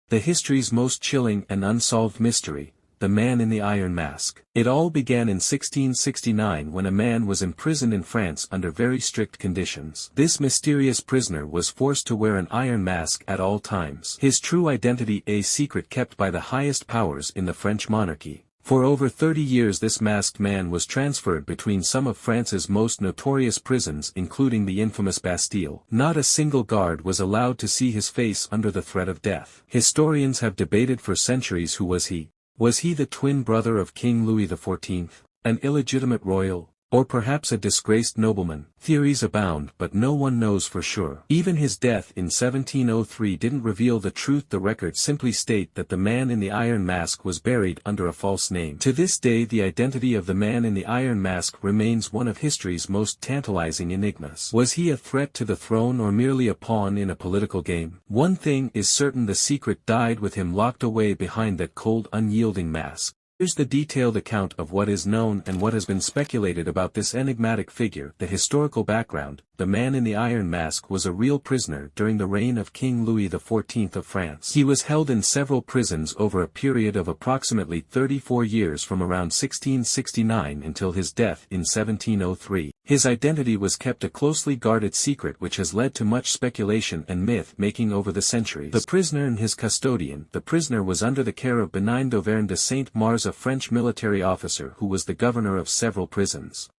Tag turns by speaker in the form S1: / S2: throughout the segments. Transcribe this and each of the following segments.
S1: The history's most chilling and unsolved mystery, the man in the iron mask. It all began in 1669 when a man was imprisoned in France under very strict conditions. This mysterious prisoner was forced to wear an iron mask at all times. His true identity a secret kept by the highest powers in the French monarchy. For over 30 years this masked man was transferred between some of France's most notorious prisons including the infamous Bastille. Not a single guard was allowed to see his face under the threat of death. Historians have debated for centuries who was he. Was he the twin brother of King Louis XIV, an illegitimate royal, or perhaps a disgraced nobleman? Theories abound but no one knows for sure. Even his death in 1703 didn't reveal the truth. The records simply state that the man in the iron mask was buried under a false name. To this day the identity of the man in the iron mask remains one of history's most tantalizing enigmas. Was he a threat to the throne or merely a pawn in a political game? One thing is certain, the secret died with him locked away behind that cold unyielding mask. Here's the detailed account of what is known and what has been speculated about this enigmatic figure. The historical background: the man in the iron mask was a real prisoner during the reign of King Louis XIV of France. He was held in several prisons over a period of approximately 34 years from around 1669 until his death in 1703. His identity was kept a closely guarded secret, which has led to much speculation and myth-making over the centuries. The prisoner and his custodian. The prisoner was under the care of Benign d'Auvergne de Saint-Mars, a French military officer who was the governor of several prisons.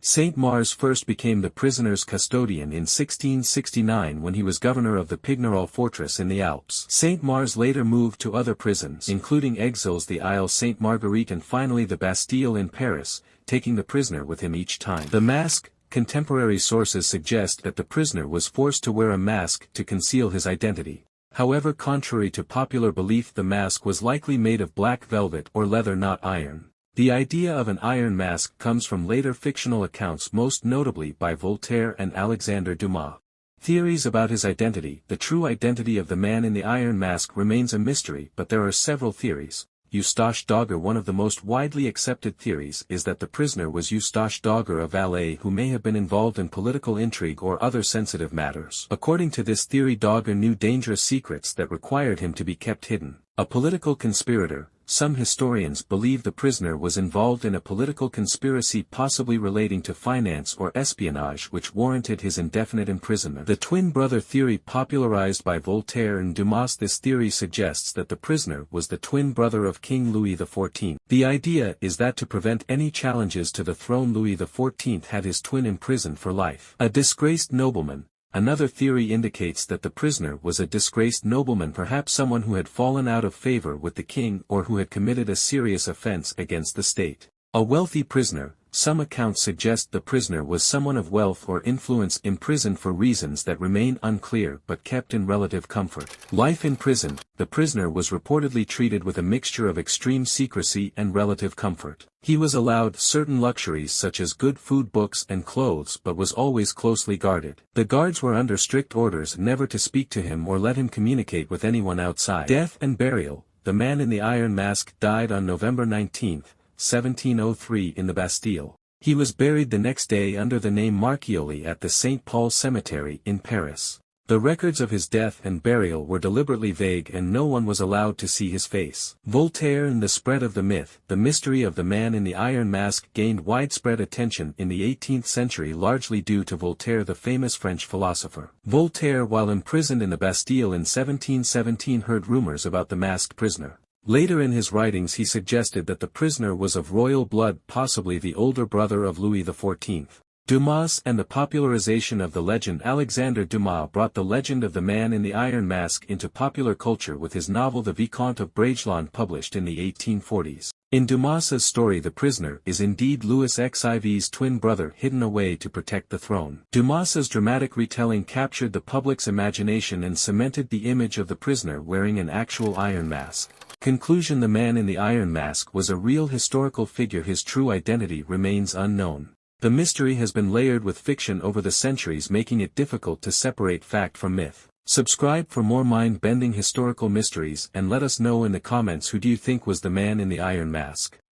S1: Saint-Mars first became the prisoner's custodian in 1669 when he was governor of the Pignerol fortress in the Alps. Saint-Mars later moved to other prisons including Exilles, the Isle Sainte-Marguerite and finally the Bastille in Paris, taking the prisoner with him each time. The mask. Contemporary sources suggest that the prisoner was forced to wear a mask to conceal his identity. However, contrary to popular belief, the mask was likely made of black velvet or leather, not iron. The idea of an iron mask comes from later fictional accounts, most notably by Voltaire and Alexandre Dumas. Theories about his identity. The true identity of the man in the iron mask remains a mystery, but there are several theories. Eustache Dogger. One of the most widely accepted theories is that the prisoner was Eustache Dogger, a valet who may have been involved in political intrigue or other sensitive matters. According to this theory, Dogger knew dangerous secrets that required him to be kept hidden. A political conspirator. Some historians believe the prisoner was involved in a political conspiracy possibly relating to finance or espionage, which warranted his indefinite imprisonment. The twin brother theory, popularized by Voltaire and Dumas. This theory suggests that the prisoner was the twin brother of King Louis XIV. The idea is that to prevent any challenges to the throne, Louis XIV had his twin imprisoned for life. A disgraced nobleman. Another theory indicates that the prisoner was a disgraced nobleman, perhaps someone who had fallen out of favor with the king or who had committed a serious offense against the state. A wealthy prisoner. Some accounts suggest the prisoner was someone of wealth or influence, imprisoned for reasons that remain unclear but kept in relative comfort. Life in prison. The prisoner was reportedly treated with a mixture of extreme secrecy and relative comfort. He was allowed certain luxuries such as good food, books and clothes, but was always closely guarded. The guards were under strict orders never to speak to him or let him communicate with anyone outside. Death and burial. The man in the iron mask died on November 19, 1703 in the Bastille. He was buried the next day under the name Marchioli at the St. Paul Cemetery in Paris. The records of his death and burial were deliberately vague and no one was allowed to see his face. Voltaire and the spread of the myth. The mystery of the man in the iron mask gained widespread attention in the 18th century, largely due to Voltaire, the famous French philosopher. Voltaire, while imprisoned in the Bastille in 1717, heard rumors about the masked prisoner. Later in his writings he suggested that the prisoner was of royal blood, possibly the older brother of Louis XIV. Dumas and the popularization of the legend. Alexandre Dumas brought the legend of the man in the iron mask into popular culture with his novel The Vicomte of Bragelonne, published in the 1840s. In Dumas's story, the prisoner is indeed Louis XIV's twin brother, hidden away to protect the throne. Dumas's dramatic retelling captured the public's imagination and cemented the image of the prisoner wearing an actual iron mask. Conclusion: the man in the iron mask was a real historical figure. His true identity remains unknown. The mystery has been layered with fiction over the centuries, making it difficult to separate fact from myth. Subscribe for more mind-bending historical mysteries and let us know in the comments who do you think was the man in the iron mask.